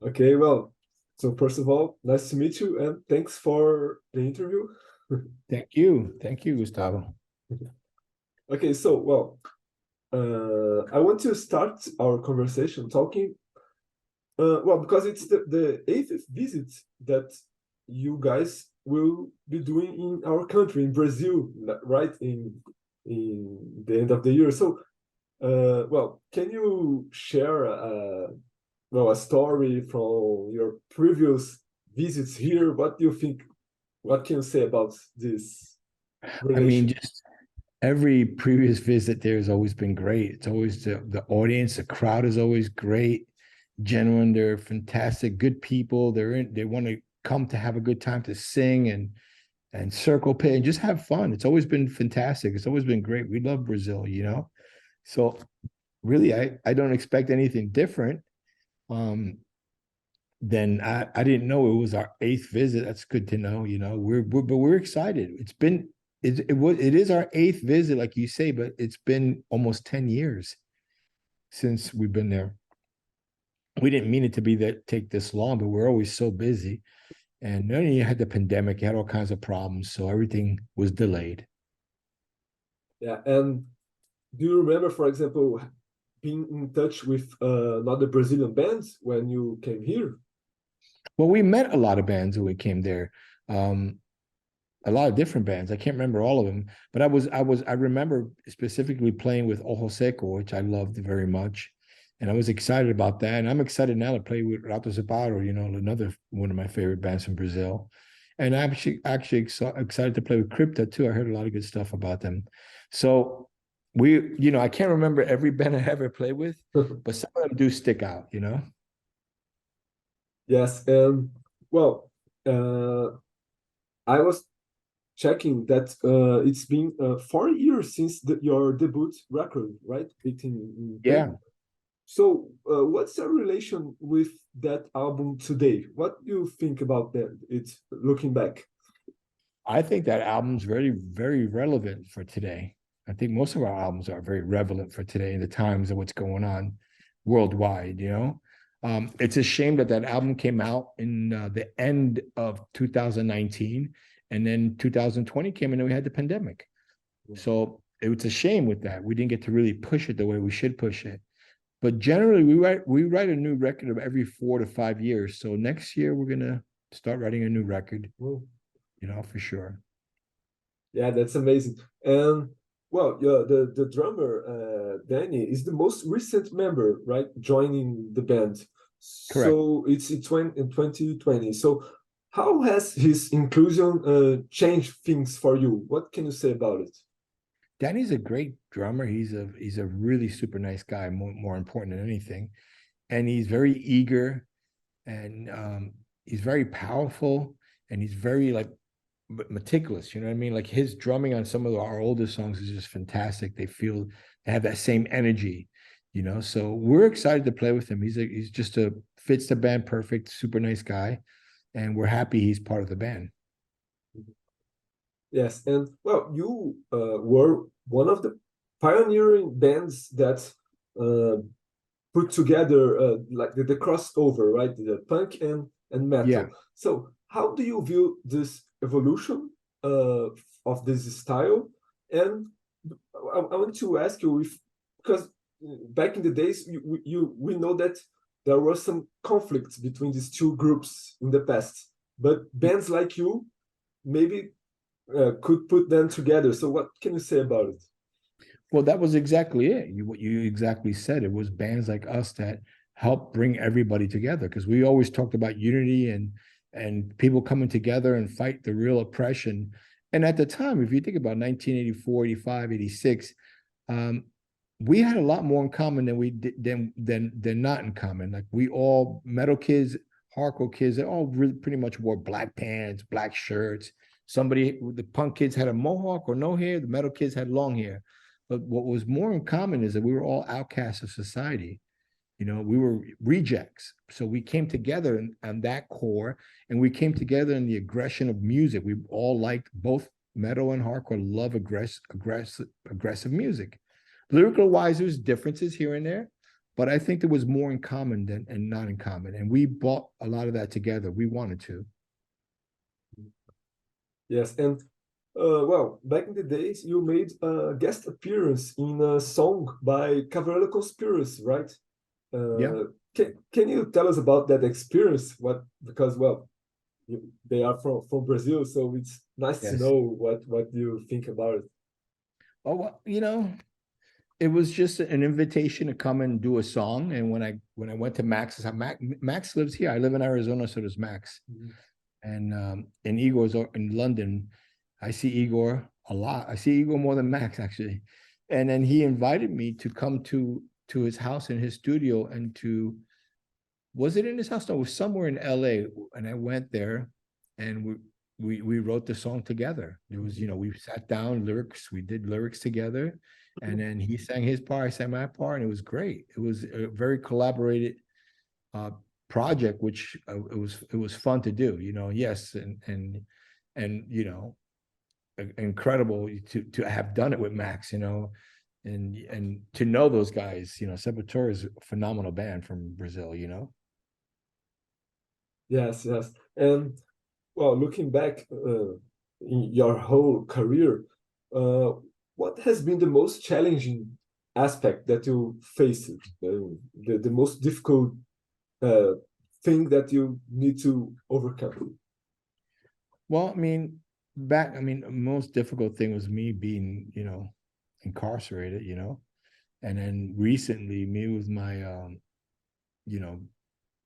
Okay, well, so first of all, nice to meet you and thanks for the interview. Thank you. Thank you, Gustavo. Okay, so, well, I want to start our conversation talking, well, because it's the eighth visit that you guys will be doing in our country, in Brazil, right? In the end of the year. So, well, can you share well, a story from your previous visits here? What do you think? What can you say about this I mean, relation? just every previous visit there has always been great. It's always the audience, the crowd is always great, genuine. They're fantastic, good people. They want to come to have a good time to sing and circle pit and just have fun. It's always been fantastic. It's always been great. We love Brazil, you know. So really, I don't expect anything different. Then I didn't know it was our eighth visit. That's good to know. You know, but we're excited. It is our eighth visit, like you say, but it's been almost 10 years since we've been there. We didn't mean it to be that take this long, but we're always so busy. And then you had the pandemic, you had all kinds of problems, so everything was delayed. Yeah, and do you remember, for example, being in touch with another Brazilian bands when you came here? Well, we met a lot of bands when we came there. Um, a lot of different bands. I can't remember all of them, but I remember specifically playing with Ojo Seco, which I loved very much. And I was excited about that. And I'm excited now to play with Ratos de Porão, you know, another one of my favorite bands from Brazil. And I'm actually excited to play with Crypta too. I heard a lot of good stuff about them. So you know, I can't remember every band I ever played with, but some of them do stick out, you know? Yes, and well, I was checking that it's been 4 years since your debut record, right? 18. Yeah. So, what's your relation with that album today? What do you think about that? It's looking back. I think that album's very, very relevant for today. I think most of our albums are very relevant for today in the times of what's going on worldwide, you know? It's a shame that that album came out in the end of 2019, and then 2020 came and then we had the pandemic. So it was a shame with that. We didn't get to really push it the way we should push it. But generally, we write a new record of every 4 to 5 years. So next year we're gonna start writing a new record, Well, you know, for sure. yeah, that's amazing. And well, yeah, the drummer Danny is the most recent member, right? Joining the band. Correct. So it's in 2020. So how has his inclusion changed things for you? What can you say about it? Danny's a great drummer. He's a really super nice guy. More important than anything, and he's very eager, and he's very powerful, and he's very like meticulous. You know what I mean? Like his drumming on some of our older songs is just fantastic. They have that same energy, you know. So we're excited to play with him. He's just a fits the band perfect, super nice guy, and we're happy he's part of the band. Yes, and well, you were one of the pioneering bands that uh, put together like the crossover, right? The punk and Yeah. metal. So how do you view this evolution of this style? And I want to ask you if because back in the days we know that there was some conflicts between these two groups in the past, but bands like you maybe could put them together. So what can you say about it? Well, that was exactly it. What you exactly said. It was bands like us that helped bring everybody together because we always talked about unity and people coming together and fight the real oppression. And at the time, if you think about 1984, 85, 86, um, we had a lot more in common than we did than not in common. Like we all metal kids, hardcore kids, they all really pretty much wore black pants, black shirts. The punk kids had a mohawk or no hair. The metal kids had long hair. But what was more in common is that we were all outcasts of society. You know, we were rejects. So we came together on that core, and we came together in the aggression of music. We all liked both metal and hardcore, aggressive music. Lyrical wise, there's differences here and there, but I think there was more in common than and not in common. And we brought a lot of that together. We wanted to. Yes, and well, back in the days, you made a guest appearance in a song by Cavalera Conspiracy, right? Yeah. Can you tell us about that experience? What, because well, they are from Brazil, so it's nice to Yes. know what you think about it. Oh, well, you know, it was just an invitation to come and do a song. And when I went to Max, Max lives here. I live in Arizona, so does Max. And Igor's in London. I see Igor a lot. I see Igor more than Max, actually. And then he invited me to come to his house in his studio and to, was it in his house? No, it was somewhere in LA. And I went there and we wrote the song together. It was, you know, we sat down, we did lyrics together. And then he sang his part, I sang my part, and it was great. It was a very collaborated project, which it was fun to do, you know. Yes, and you know, incredible to have done it with Max, you know, and to know those guys, you know. Sepultura is a phenomenal band from Brazil, you know. Yes, yes, and well, looking back in your whole career, what has been the most challenging aspect that you faced, the most difficult thing that you need to overcome? Well, I mean, most difficult thing was me being, you know, incarcerated, you know, and then recently me with my, you know,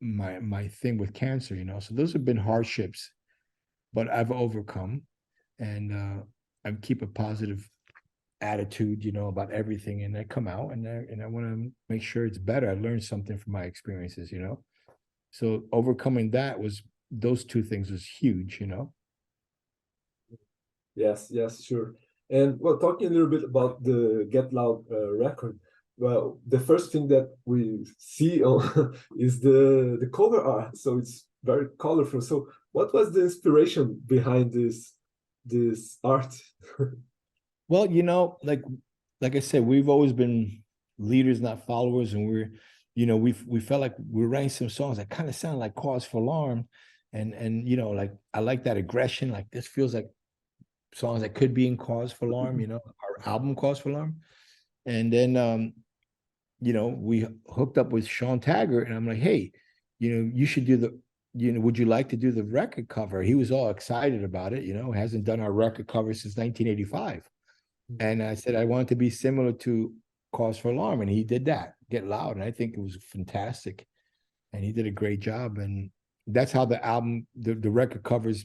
my thing with cancer, you know. So those have been hardships, but I've overcome, and I keep a positive attitude, you know, about everything, and I come out and I want to make sure it's better. I learned something from my experiences, you know. So overcoming that was, those two things was huge, you know. Yes, yes, sure. And well, talking a little bit about the Get Loud record, well, the first thing that we see on is the cover art. So it's very colorful. So what was the inspiration behind this art? Well, you know, like I said, we've always been leaders, not followers, and you know, we felt like we were writing some songs that kind of sound like cause for alarm, and you know, like I like that aggression. Like this feels like songs that could be in cause for alarm, you know, our album cause for alarm. And then you know, we hooked up with Sean Taggart, and I'm like, hey, you know, you should do you know, would you like to do the record cover? He was all excited about it, you know, hasn't done our record cover since 1985. And I said I wanted to be similar to Cause for Alarm, and he did that, Get Loud, and I think it was fantastic. And he did a great job, and that's how the album, the record covers,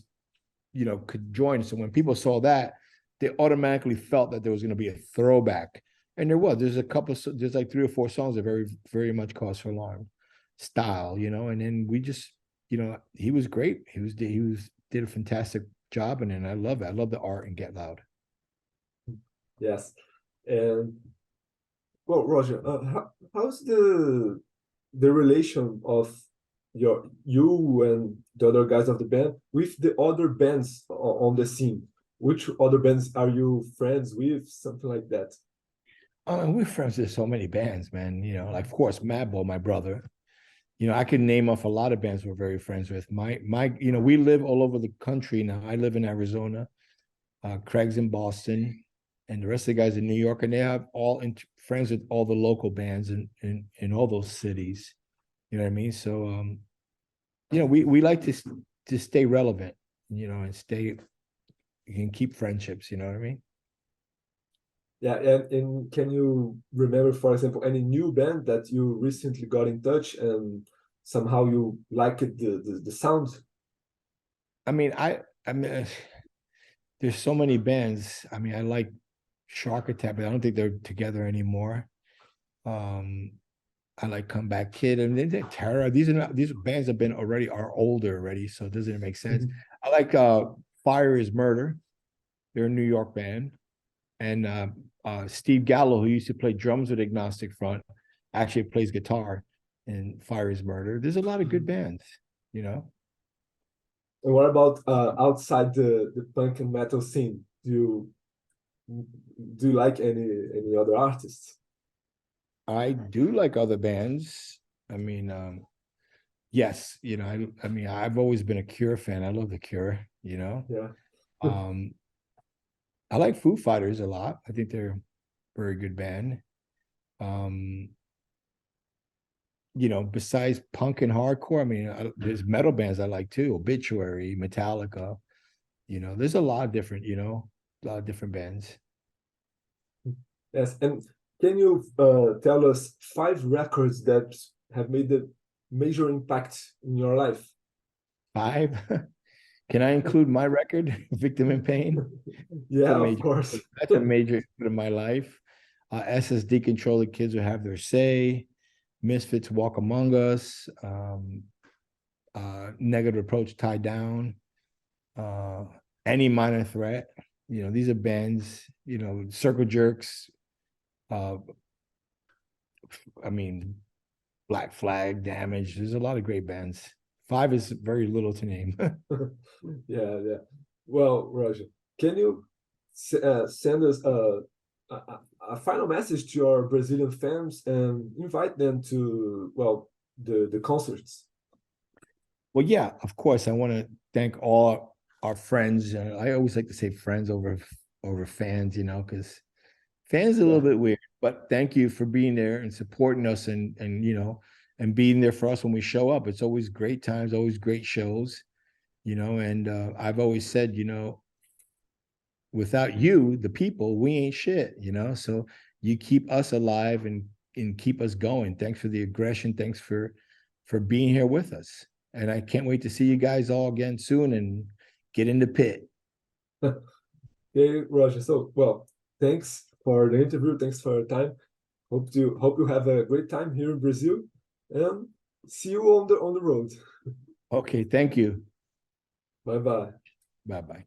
you know, could join. So when people saw that, they automatically felt that there was going to be a throwback, and there was. There's like 3 or 4 songs that very, very much Cause for Alarm style, you know. And then we just, you know, he was great. He did a fantastic job, and then I love it. I love the art in Get Loud. Yes, and well, Roger, how's the relation of you and the other guys of the band with the other bands on the scene? Which other bands are you friends with? Something like that. We're friends with so many bands, man. You know, like of course, Madball, my brother. You know, I can name off a lot of bands we're very friends with. You know, we live all over the country now. I live in Arizona. Craig's in Boston, and the rest of the guys in New York, and they have friends with all the local bands in all those cities. You know what I mean? So, you know, we like to stay relevant, you know, and keep friendships. You know what I mean? Yeah, and can you remember, for example, any new band that you recently got in touch and somehow you liked the sound? I mean, I mean, there's so many bands. I mean, I like Shark Attack, but I don't think they're together anymore. I like Comeback Kid, and then Terror. These bands have been are older already, so it doesn't make sense. I like Fire is Murder. They're a New York band, and Steve Gallo, who used to play drums with Agnostic Front, actually plays guitar in Fire is Murder. There's a lot of good bands, you know. And what about outside the punk and metal scene? Do you like any other artists? I do like other bands. I mean, yes, I mean, I've always been a Cure fan. I love the Cure, Yeah. Um, I like Foo Fighters a lot. I think they're a very good band. Um, besides punk and hardcore, I mean, there's metal bands I like too. Obituary, Metallica. There's a lot of different, a lot of different bands. Yes, and can you tell us 5 records that have made a major impact in your life? 5. Can I include my record, Victim in Pain? Yeah, of Major, course. that's a major in my life. SSD Control the Kids Who Have Their Say, Misfits Walk Among Us, Negative Approach Tie Down, Any Minor Threat. These are bands, Circle Jerks. I mean, Black Flag, Damage. There's a lot of great bands. 5 is very little to name. Yeah, yeah. Well, Roger, can you send us a final message to our Brazilian fans and invite them to, well, the concerts? Well, yeah, of course. I want to thank all our friends. I always like to say friends over fans, because fans are a little bit weird. But thank you for being there and supporting us and and being there for us when we show up. It's always great times, always great shows, and I've always said, without you, the people, we ain't shit, So you keep us alive and keep us going. Thanks for the aggression. Thanks for being here with us. And I can't wait to see you guys all again soon and get in the pit. Okay, Roger. So, well, thanks for the interview. Thanks for your time. Hope you have a great time here in Brazil, and see you on the road. Okay, thank you. Bye bye. Bye bye.